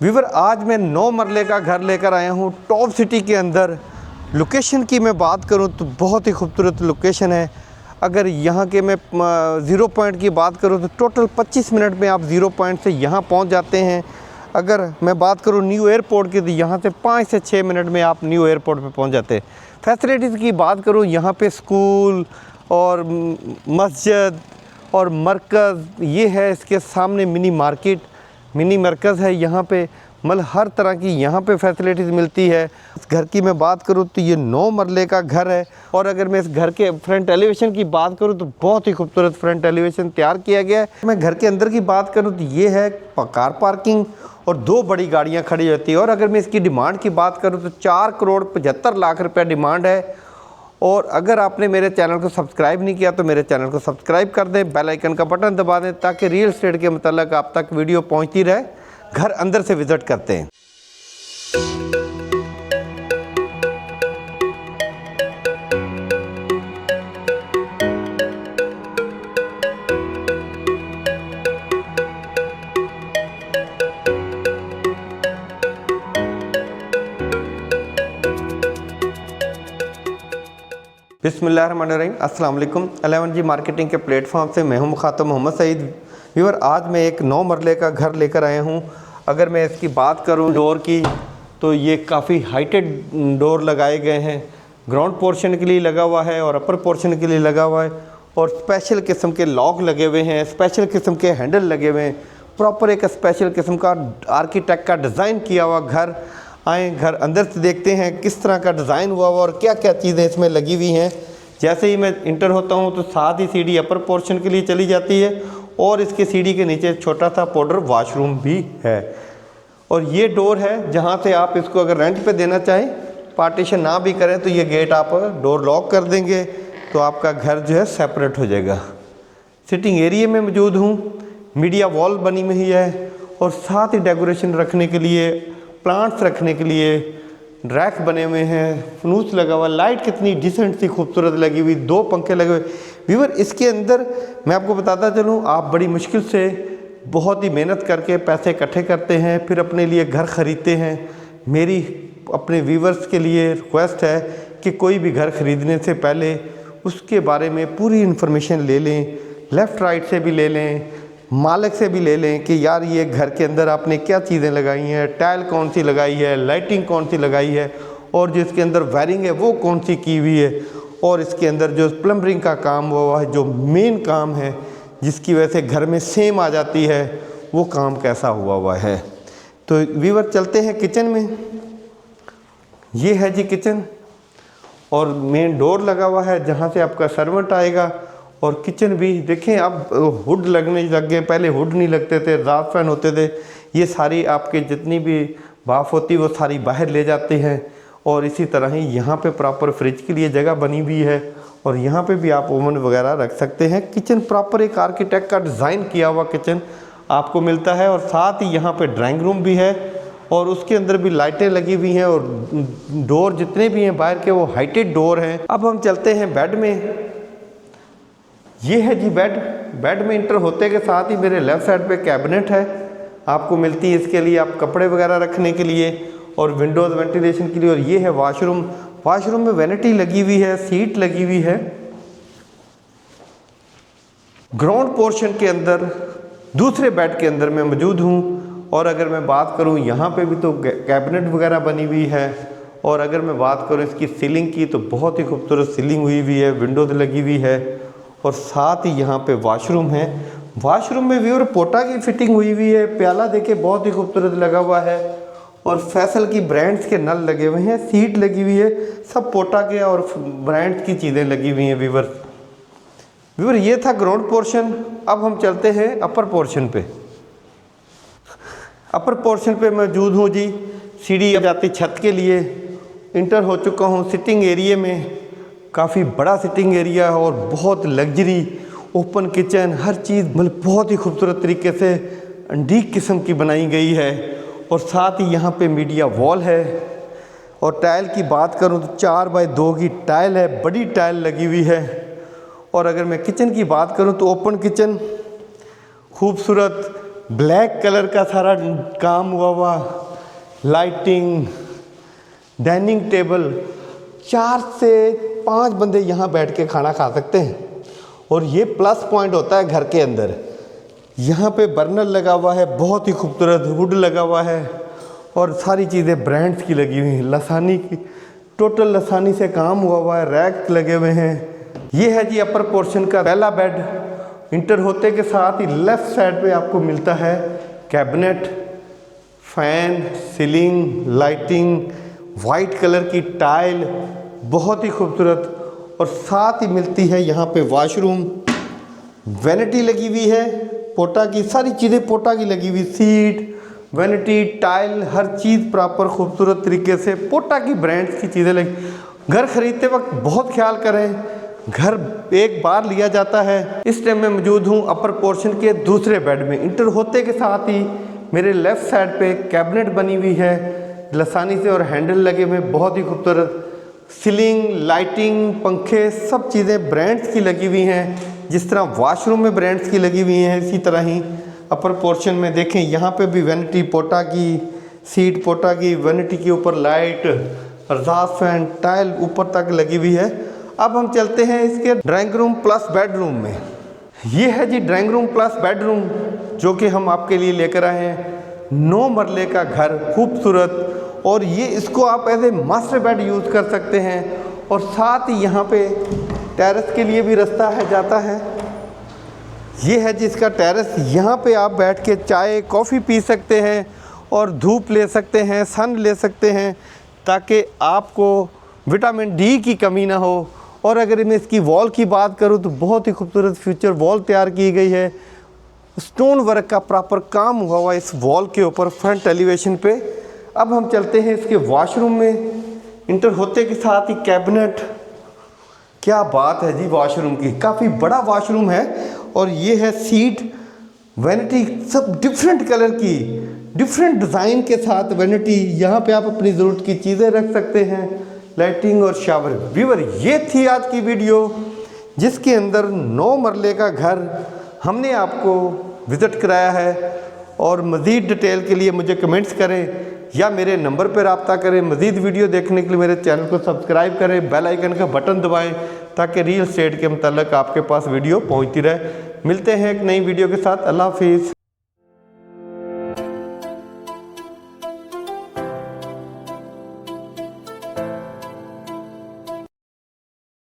Weaver आज मैं 9 मरले का घर लेकर आया हूँ टॉप सिटी के अंदर। लोकेशन की मैं बात करूँ तो बहुत ही खूबसूरत लोकेशन है। अगर यहाँ के मैं 0 पॉइंट की बात करूँ तो टोटल 25 मिनट में आप 0 पॉइंट से यहाँ पहुँच जाते हैं। अगर मैं बात करूँ न्यू एयरपोर्ट की तो यहाँ से 5 से 6 मिनट में आप न्यू एयरपोर्ट पे पहुँच जाते हैं। फैसिलिटीज़ की बात करूँ यहाँ पे स्कूल और मस्जिद और मरकज़ ये है, इसके सामने मिनी मरकज़ है यहाँ पे। मतलब हर तरह की यहाँ पे फैसिलिटीज़ मिलती है। इस घर की मैं बात करूँ तो ये 9 मरले का घर है। और अगर मैं इस घर के फ्रंट एलिवेशन की बात करूँ तो बहुत ही खूबसूरत फ्रंट एलिवेशन तैयार किया गया है। मैं घर के अंदर की बात करूँ तो ये है कार पार्किंग और 2 बड़ी गाड़ियाँ खड़ी होती है। और अगर मैं इसकी डिमांड की बात करूँ तो 4,75,00,000 रुपये डिमांड है। और अगर आपने मेरे चैनल को सब्सक्राइब नहीं किया तो मेरे चैनल को सब्सक्राइब कर दें, बेल आइकन का बटन दबा दें ताकि रियल एस्टेट के मतलब आप तक वीडियो पहुंचती रहे। घर अंदर से विज़िट करते हैं। बिस्मिल्लाहिर्रहमानिर्रहीम, अस्सलाम वालेकुम। 11G मार्केटिंग के प्लेटफॉर्म से मैं हूं मुखातब मोहम्मद सईद। व्यूअर, आज मैं एक 9 मरले का घर लेकर आया हूं। अगर मैं इसकी बात करूं डोर की तो ये काफ़ी हाइटेड डोर लगाए गए हैं। ग्राउंड पोर्शन के लिए लगा हुआ है और अपर पोर्शन के लिए लगा हुआ है। और स्पेशल किस्म के लॉक लगे हुए हैं, स्पेशल किस्म के हैंडल लगे हुए हैं। प्रॉपर एक स्पेशल किस्म का आर्किटेक्ट का डिज़ाइन किया हुआ घर। आए घर अंदर से देखते हैं किस तरह का डिज़ाइन हुआ और क्या क्या चीज़ें इसमें लगी हुई हैं। जैसे ही मैं इंटर होता हूं तो साथ ही सीढ़ी अपर पोर्शन के लिए चली जाती है और इसके सीढ़ी के नीचे छोटा सा पाउडर वॉशरूम भी है। और ये डोर है जहां से आप इसको अगर रेंट पे देना चाहें, पार्टीशन ना भी करें तो ये गेट आप डोर लॉक कर देंगे तो आपका घर जो है सेपरेट हो जाएगा। सिटिंग एरिया में मौजूद हूँ, मीडिया वॉल बनी हुई है और साथ ही डेकोरेशन रखने के लिए, प्लांट्स रखने के लिए रैक बने हुए हैं, फनूस लगा हुआ, लाइट कितनी डिसेंट सी खूबसूरत लगी हुई, 2 पंखे लगे हुए। व्यूअर, इसके अंदर मैं आपको बताता चलूँ, आप बड़ी मुश्किल से बहुत ही मेहनत करके पैसे इकट्ठे करते हैं, फिर अपने लिए घर ख़रीदते हैं। मेरी अपने व्यूअर्स के लिए रिक्वेस्ट है कि कोई भी घर ख़रीदने से पहले उसके बारे में पूरी इन्फॉर्मेशन ले लें, लेफ़्ट राइट से भी ले लें, मालिक से भी ले लें कि यार ये घर के अंदर आपने क्या चीज़ें लगाई हैं, टाइल कौन सी लगाई है, लाइटिंग कौन सी लगाई है और जो इसके अंदर वायरिंग है वो कौन सी की हुई है और इसके अंदर जो प्लम्बरिंग का काम हुआ है, जो मेन काम है जिसकी वजह से घर में सेम आ जाती है, वो काम कैसा हुआ है। तो व्यूअर, चलते हैं किचन में। ये है जी किचन और मेन डोर लगा हुआ है जहाँ से आपका सर्वेंट आएगा। और किचन भी देखें, अब हुड लगने लग गए, पहले हुड नहीं लगते थे, रात फैन होते थे। ये सारी आपके जितनी भी भाप होती वो सारी बाहर ले जाते हैं। और इसी तरह ही यहाँ पे प्रॉपर फ्रिज के लिए जगह बनी हुई है और यहाँ पे भी आप ओवन वगैरह रख सकते हैं। किचन प्रॉपर एक आर्किटेक्ट का डिज़ाइन किया हुआ किचन आपको मिलता है। और साथ ही यहाँ पे ड्राइंग रूम भी है और उसके अंदर भी लाइटें लगी हुई हैं और डोर जितने भी हैं बाहर के वो हाइटेड डोर हैं। अब हम चलते हैं बेड में। ये है जी बेड में इंटर होते के साथ ही मेरे लेफ़्ट साइड पे कैबिनेट है आपको मिलती है, इसके लिए आप कपड़े वगैरह रखने के लिए और विंडोज़ वेंटिलेशन के लिए। और ये है वॉशरूम में वैनिटी लगी हुई है, सीट लगी हुई है। ग्राउंड पोर्शन के अंदर दूसरे बेड के अंदर मैं मौजूद हूँ। और अगर मैं बात करूँ यहाँ पे भी तो कैबिनेट वगैरह बनी हुई है। और अगर मैं बात करूँ इसकी सीलिंग की तो बहुत ही खूबसूरत सीलिंग हुई हुई है, विंडोज़ लगी हुई है। और साथ ही यहाँ पे वॉशरूम है। वॉशरूम में व्यूअर पोटा की फिटिंग हुई हुई है, प्याला देखे बहुत ही खूबसूरत लगा हुआ है और फैसल की ब्रांड्स के नल लगे हुए हैं, सीट लगी हुई है, सब पोटा के और ब्रांड्स की चीज़ें लगी हुई हैं। व्यूअर, ये था ग्राउंड पोर्शन। अब हम चलते हैं अपर पोर्शन पे। अपर पोर्शन पे मौजूद हूँ जी, सीढ़ी जाती छत के लिए। इंटर हो चुका हूँ सिटिंग एरिया में। काफ़ी बड़ा सिटिंग एरिया और बहुत लग्जरी ओपन किचन, हर चीज़ मतलब बहुत ही खूबसूरत तरीके से एंटीक किस्म की बनाई गई है। और साथ ही यहाँ पे मीडिया वॉल है। और टाइल की बात करूँ तो 4x2 की टाइल है, बड़ी टाइल लगी हुई है। और अगर मैं किचन की बात करूँ तो ओपन किचन, खूबसूरत ब्लैक कलर का सारा काम हुआ, लाइटिंग, डाइनिंग टेबल, 4 से 5 बंदे यहाँ बैठ के खाना खा सकते हैं। और ये प्लस पॉइंट होता है घर के अंदर। यहाँ पे बर्नर लगा हुआ है, बहुत ही खूबसूरत वुड लगा हुआ है और सारी चीज़ें ब्रांड्स की लगी हुई हैं। लसानी की टोटल लसानी से काम हुआ है, रैक लगे हुए हैं। ये है जी अपर पोर्शन का पहला बेड। इंटर होते के साथ ही लेफ़्ट साइड पे आपको मिलता है cabinet, fan, ceiling, lighting, white colour की टाइल, बहुत ही खूबसूरत। और साथ ही मिलती है यहाँ पे वॉशरूम, वैनिटी लगी हुई है पोटा की, सारी चीज़ें पोटा की लगी हुई, सीट, वैनिटी, टाइल, हर चीज़ प्रॉपर खूबसूरत तरीके से पोटा की ब्रांड्स की चीज़ें लगी। घर खरीदते वक्त बहुत ख्याल करें, घर एक बार लिया जाता है। इस टाइम मैं मौजूद हूँ अपर पोर्शन के दूसरे बेड में। इंटर होते के साथ ही मेरे लेफ़्ट साइड पे कैबिनेट बनी हुई है लसानी से और हैंडल लगे हुए, बहुत ही खूबसूरत। सीलिंग, लाइटिंग, पंखे, सब चीज़ें ब्रांड्स की लगी हुई हैं। जिस तरह वॉशरूम में ब्रांड्स की लगी हुई हैं, इसी तरह ही अपर पोर्शन में देखें यहाँ पे भी वैनिटी पोटा की, सीट पोटा की, वैनिटी के ऊपर लाइट, एग्जॉस्ट फैन, टाइल ऊपर तक लगी हुई है। अब हम चलते हैं इसके ड्राइंग रूम प्लस बेडरूम में। ये है जी ड्राइंग रूम प्लस बेडरूम जो कि हम आपके लिए लेकर आए हैं। 9 मरले का घर, खूबसूरत, और ये इसको आप as a master bed use कर सकते हैं। और साथ ही यहाँ पे टेरेस के लिए भी रास्ता है, जाता है। ये है जिसका टेरेस, यहाँ पे आप बैठ के चाय कॉफ़ी पी सकते हैं और धूप ले सकते हैं, सन ले सकते हैं, ताकि आपको विटामिन डी की कमी ना हो। और अगर मैं इसकी वॉल की बात करूँ तो बहुत ही खूबसूरत फ्यूचर वॉल तैयार की गई है। स्टोन वर्क का प्रॉपर काम हुआ इस वॉल के ऊपर फ्रंट एलिवेशन पे। अब हम चलते हैं इसके वॉशरूम में। इंटर होते के साथ ही कैबिनेट, क्या बात है जी वॉशरूम की, काफ़ी बड़ा वॉशरूम है। और ये है सीट, वैनिटी, सब डिफरेंट कलर की, डिफरेंट डिज़ाइन के साथ वैनिटी। यहाँ पे आप अपनी ज़रूरत की चीज़ें रख सकते हैं, लाइटिंग और शावर। व्यूअर, ये थी आज की वीडियो जिसके अंदर 9 मरले का घर हमने आपको विज़िट कराया है। और मज़ीद डिटेल के लिए मुझे कमेंट्स करें या मेरे नंबर पर रब्ता करें। मज़ीद वीडियो देखने के लिए मेरे चैनल को सब्सक्राइब करें, बेल आइकन का बटन दबाएं ताकि रियल एस्टेट के मतलब आपके पास वीडियो पहुंचती रहे। मिलते हैं एक नई वीडियो के साथ। अल्लाह हाफिज़।